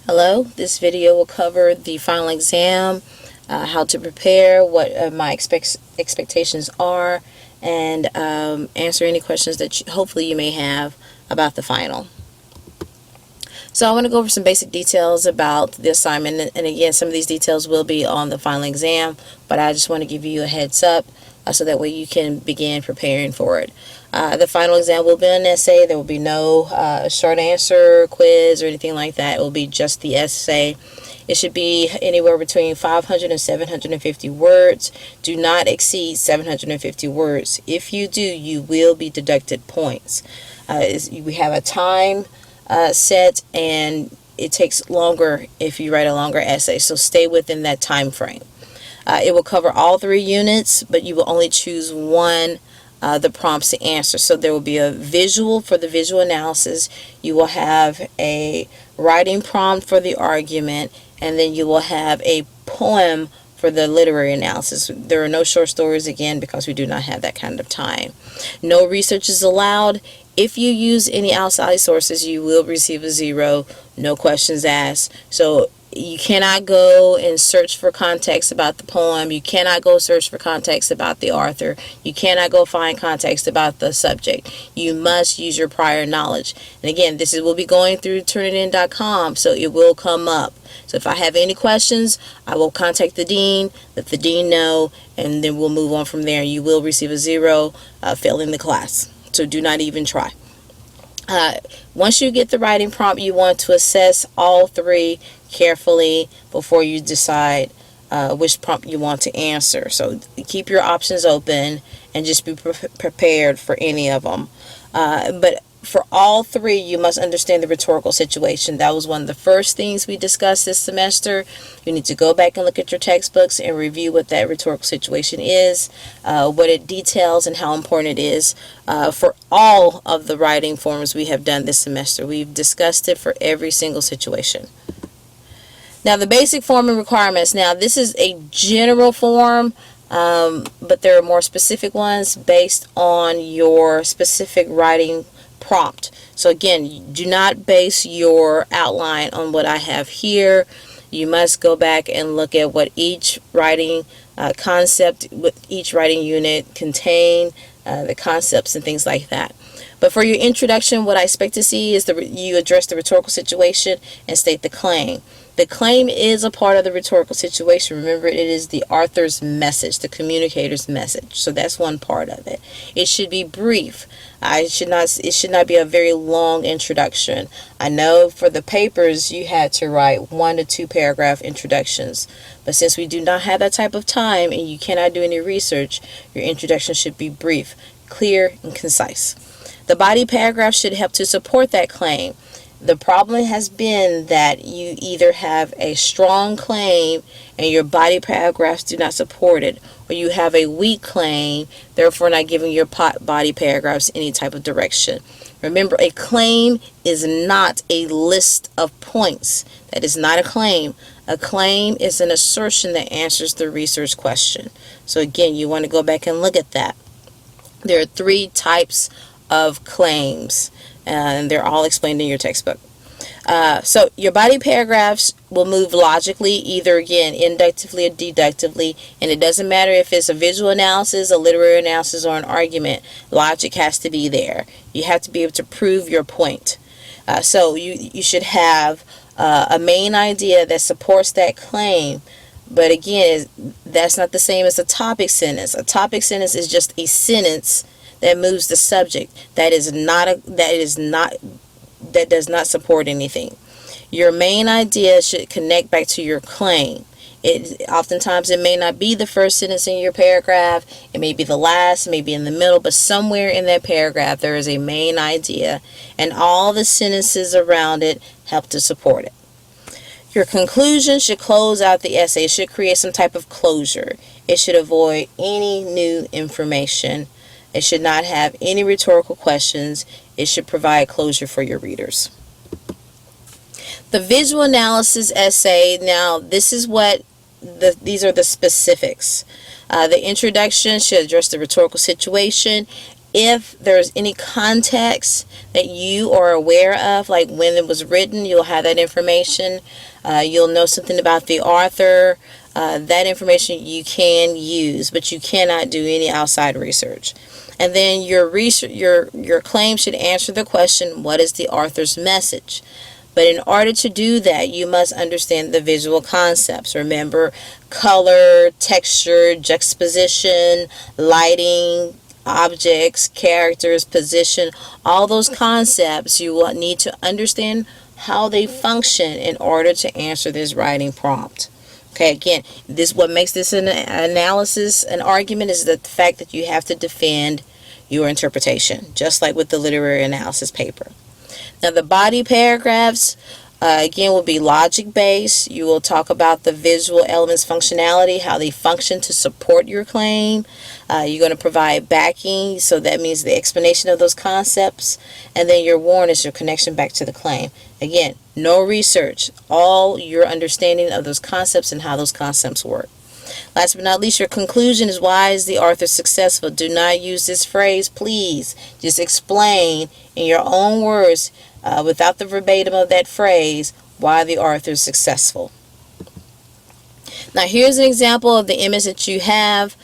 Hello, this video will cover the final exam, how to prepare, what my expectations are, and answer any questions that hopefully you may have about the final. So I want to go over some basic details about the assignment, and again, some of these details will be on the final exam, but I just want to give you a heads up so that way you can begin preparing for it. The final exam will be an essay. There will be no short answer quiz or anything like that. It will be just the essay. It should be anywhere between 500 and 750 words. Do not exceed 750 words. If you do, you will be deducted points. We have a time set, and it takes longer if you write a longer essay, so stay within that time frame. It will cover all 3 units, but you will only choose one the prompts to answer. So there will be a visual for the visual analysis, you will have a writing prompt for the argument, and then you will have a poem for the literary analysis. There are no short stories, again, because we do not have that kind of time. No research is allowed. If you use any outside sources, you will receive a 0. No questions asked. So you cannot go and search for context about the poem. You cannot go search for context about the author. You cannot go find context about the subject. You must use your prior knowledge. And again, will be going through turnitin.com, so it will come up. So if I have any questions, I will contact the dean, let the dean know, and then we'll move on from there. You will receive a 0, failing the class. So do not even try. Once you get the writing prompt, you want to assess all 3 carefully before you decide which prompt you want to answer. So keep your options open and just be prepared for any of them. But for all 3, you must understand the rhetorical situation. That was one of the first things we discussed this semester. You need to go back and look at your textbooks and review what that rhetorical situation is, what it details, and how important it is. For all of the writing forms we have done this semester, we've discussed it for every single situation. Now, the basic form and requirements. Now, this is a general form, but there are more specific ones based on your specific writing prompt. So again, do not base your outline on what I have here. You must go back and look at what each writing concept, what each writing unit contain, the concepts and things like that. But for your introduction, what I expect to see is you address the rhetorical situation and state the claim. The claim is a part of the rhetorical situation. Remember, it is the author's message, the communicator's message. So that's one part of it. It should be brief. It should not be a very long introduction. I know for the papers you had to write 1 to 2 paragraph introductions. But since we do not have that type of time and you cannot do any research, your introduction should be brief, clear, and concise. The body paragraph should help to support that claim. The problem has been that you either have a strong claim and your body paragraphs do not support it, or you have a weak claim, therefore not giving your body paragraphs any type of direction. Remember, a claim is not a list of points. That is not a claim. A claim is an assertion that answers the research question. So again, you want to go back and look at that. There are 3 types of claims, and they're all explained in your textbook. So your body paragraphs will move logically, either again inductively or deductively, and it doesn't matter if it's a visual analysis, a literary analysis, or an argument. Logic has to be there. You have to be able to prove your point. So you should have a main idea that supports that claim. But again, that's not the same as a topic sentence. A topic sentence is just a sentence that moves the subject. That does not support anything. Your main idea should connect back to your claim. Oftentimes it may not be the first sentence in your paragraph. It may be the last, it may be in the middle, but somewhere in that paragraph there is a main idea, and all the sentences around it help to support it. Your conclusion should close out the essay. It should create some type of closure. It should avoid any new information. It should not have any rhetorical questions. It should provide closure for your readers. The visual analysis essay, now this is what these are the specifics. The introduction should address the rhetorical situation. If there's any context that you are aware of, like when it was written, you'll have that information. You'll know something about the author. That information you can use, but you cannot do any outside research. And then your claim should answer the question, what is the author's message? But in order to do that, you must understand the visual concepts. Remember, color, texture, juxtaposition, lighting, objects, characters, position, all those concepts you will need to understand how they function in order to answer this writing prompt. Okay, again, this what makes this an analysis, an argument, is the fact that you have to defend your interpretation, just like with the literary analysis paper. Now, the body paragraphs, again, will be logic-based. You will talk about the visual elements functionality, how they function to support your claim. You're going to provide backing, so that means the explanation of those concepts. And then your warrant is your connection back to the claim. Again, no research, all your understanding of those concepts and how those concepts work. Last but not least, your conclusion is, why is the author successful? Do not use this phrase, please. Just explain in your own words, without the verbatim of that phrase, why the author is successful. Now, here's an example of the image that you have.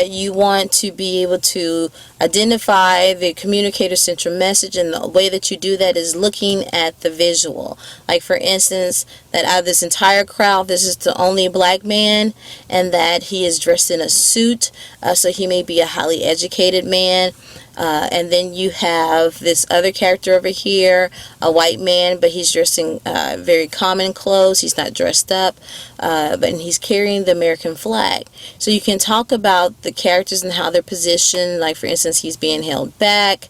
You want to be able to identify the communicator central message, and the way that you do that is looking at the visual. Like, for instance, that out of this entire crowd, this is the only black man, and that he is dressed in a suit, so he may be a highly educated man. And then you have this other character over here, a white man, but he's dressed in very common clothes. He's not dressed up, but he's carrying the American flag. So you can talk about the characters and how they're positioned. Like, for instance, he's being held back.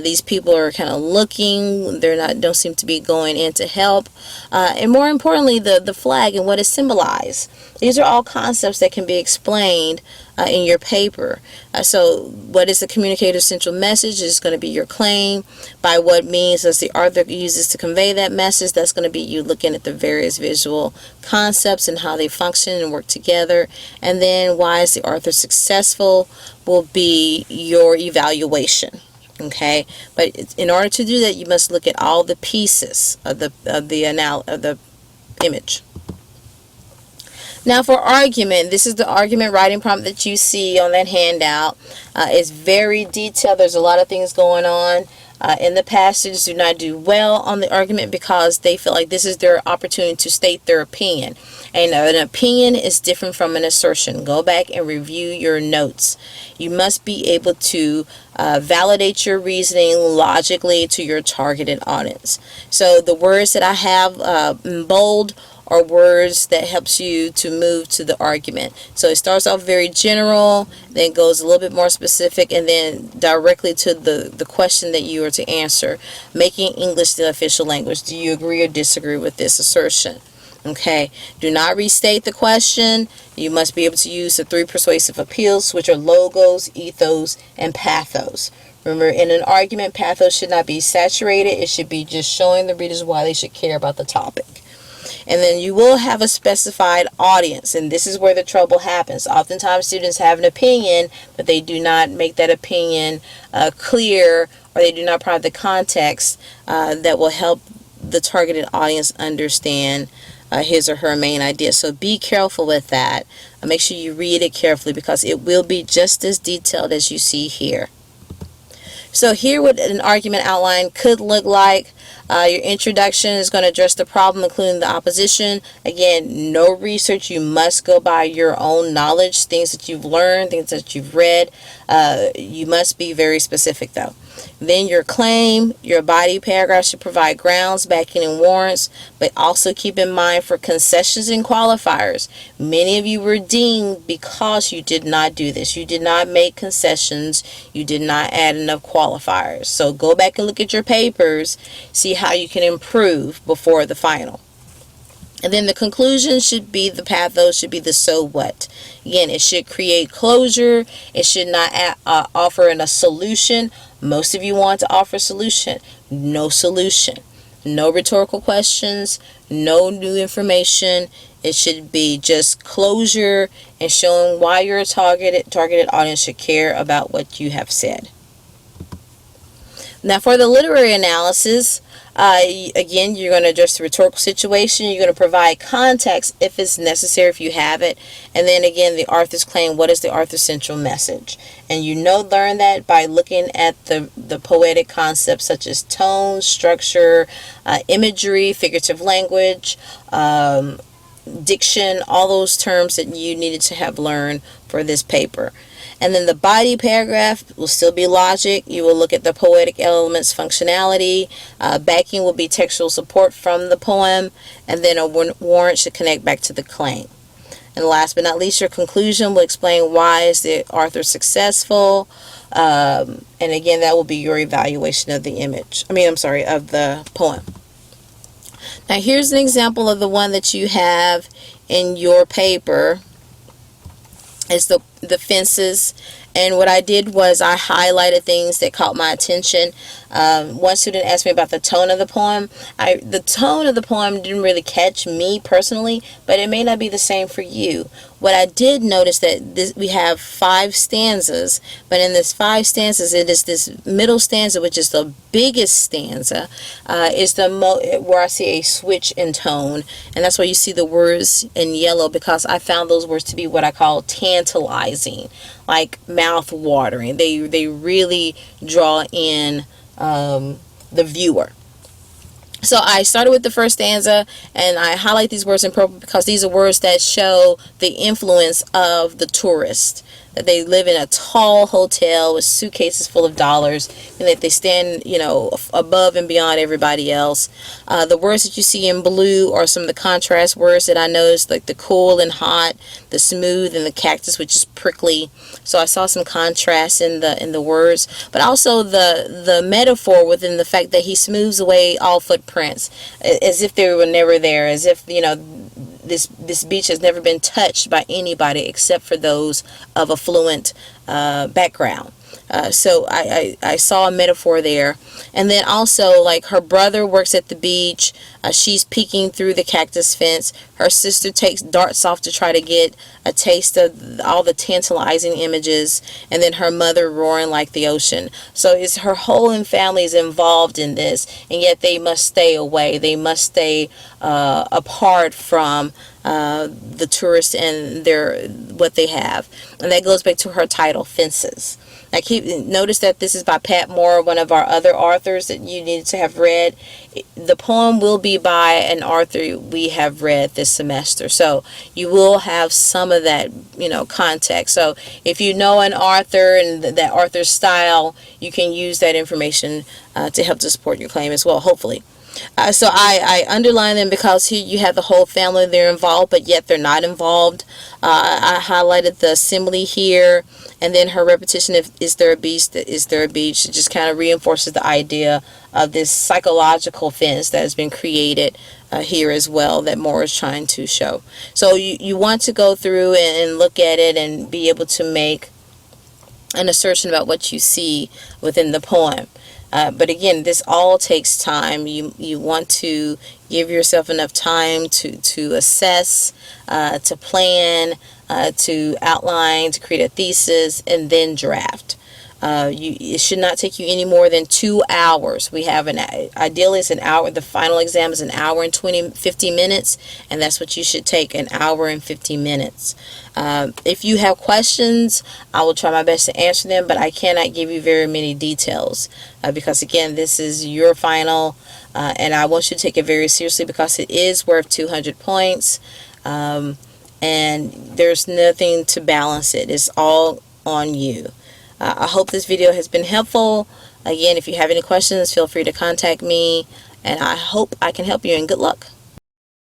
These people are kind of looking. Don't seem to be going in to help. And more importantly, the flag and what it symbolizes. These are all concepts that can be explained in your paper. So what is the communicator's central message is going to be your claim. By what means does the author uses to convey that message? That's going to be you looking at the various visual concepts and how they function and work together. And then why is the author successful will be your evaluation. Okay, but in order to do that, you must look at all the pieces of the image. Now, for argument, this is the argument writing prompt that you see on that handout. It's very detailed. There's a lot of things going on. In the past, students do not do well on the argument because they feel like this is their opportunity to state their opinion. And an opinion is different from an assertion. Go back and review your notes. You must be able to validate your reasoning logically to your targeted audience. So the words that I have in bold are words that helps you to move to the argument. So it starts off very general, then goes a little bit more specific, and then directly to the question that you are to answer. Making English the official language. Do you agree or disagree with this assertion? Okay, do not restate the question. You must be able to use the 3 persuasive appeals, which are logos, ethos, and pathos. Remember, in an argument, pathos should not be saturated. It should be just showing the readers why they should care about the topic. And then you will have a specified audience, and this is where the trouble happens. Oftentimes students have an opinion, but they do not make that opinion clear, or they do not provide the context that will help the targeted audience understand his or her main idea. So be careful with that. Make sure you read it carefully, because it will be just as detailed as you see here. So here what an argument outline could look like. Your introduction is going to address the problem, including the opposition. Again, no research. You must go by your own knowledge, things that you've learned, things that you've read. You must be very specific, though. Then your claim, your body paragraph should provide grounds, backing, and warrants, but also keep in mind for concessions and qualifiers. Many of you were deemed because you did not do this. You did not make concessions. You did not add enough qualifiers. So go back and look at your papers, see how you can improve before the final. And then the conclusion should be the pathos, should be the so what. Again, it should create closure. It should not offer a solution. Most of you want to offer a solution. No solution. No rhetorical questions. No new information. It should be just closure and showing why your targeted audience should care about what you have said. Now for the literary analysis, again, you're going to address the rhetorical situation. You're going to provide context if it's necessary, if you have it. And then again, the author's claim. What is the author's central message? And learn that by looking at the poetic concepts such as tone, structure, imagery, figurative language, diction, all those terms that you needed to have learned for this paper. And then the body paragraph will still be logic. You will look at the poetic elements, functionality. Backing will be textual support from the poem. And then a warrant should connect back to the claim. And last but not least, your conclusion will explain why is the author successful. And again, that will be your evaluation of the of the poem. Now here's an example of the one that you have in your paper. Is the fences. And what I did was I highlighted things that caught my attention. One student asked me about the tone of the poem. The tone of the poem didn't really catch me personally, but it may not be the same for you. What I did notice that we have 5 stanzas, but in this 5 stanzas, it is this middle stanza, which is the biggest stanza, is where I see a switch in tone, and that's why you see the words in yellow, because I found those words to be what I call tantalizing, like mouth watering. They really draw in the viewer. So I started with the first stanza, and I highlight these words in purple because these are words that show the influence of the tourist. That they live in a tall hotel with suitcases full of dollars, and that they stand, above and beyond everybody else. The words that you see in blue are some of the contrast words that I noticed, like the cool and hot, the smooth, and the cactus, which is prickly. So I saw some contrast in the words, but also the metaphor within the fact that he smooths away all footprints, as if they were never there, as if this beach has never been touched by anybody except for those of affluent background. So I saw a metaphor there. And then also, like, her brother works at the beach. She's peeking through the cactus fence. Her sister darts off to try to get a taste of all the tantalizing images. And then her mother roaring like the ocean. So it's her whole family is involved in this, and yet they must stay away. They must stay apart from the tourists and what they have. And that goes back to her title, Fences. Notice that this is by Pat Moore, one of our other authors that you need to have read. The poem will be by an author we have read this semester, so you will have some of that, context. So if you know an author and that author's style, you can use that information to help to support your claim as well, hopefully. So I underline them because here you have the whole family, they're involved, but yet they're not involved. I highlighted the assembly here, and then her repetition of is there a beach, is there a beach. It just kind of reinforces the idea of this psychological fence that has been created here as well, that Moore is trying to show. So you want to go through and look at it and be able to make an assertion about what you see within the poem. But again, this all takes time. You want to give yourself enough time to assess, to plan, to outline, to create a thesis, and then draft. It should not take you any more than 2 hours. We have ideally it's an hour. The final exam is an hour and 50 minutes, and that's what you should take, an hour and 50 minutes. If you have questions, I will try my best to answer them, but I cannot give you very many details because again, this is your final, and I want you to take it very seriously because it is worth 200 points, and there's nothing to balance it. It's all on you. I hope this video has been helpful. Again, if you have any questions, feel free to contact me, and I hope I can help you, and good luck.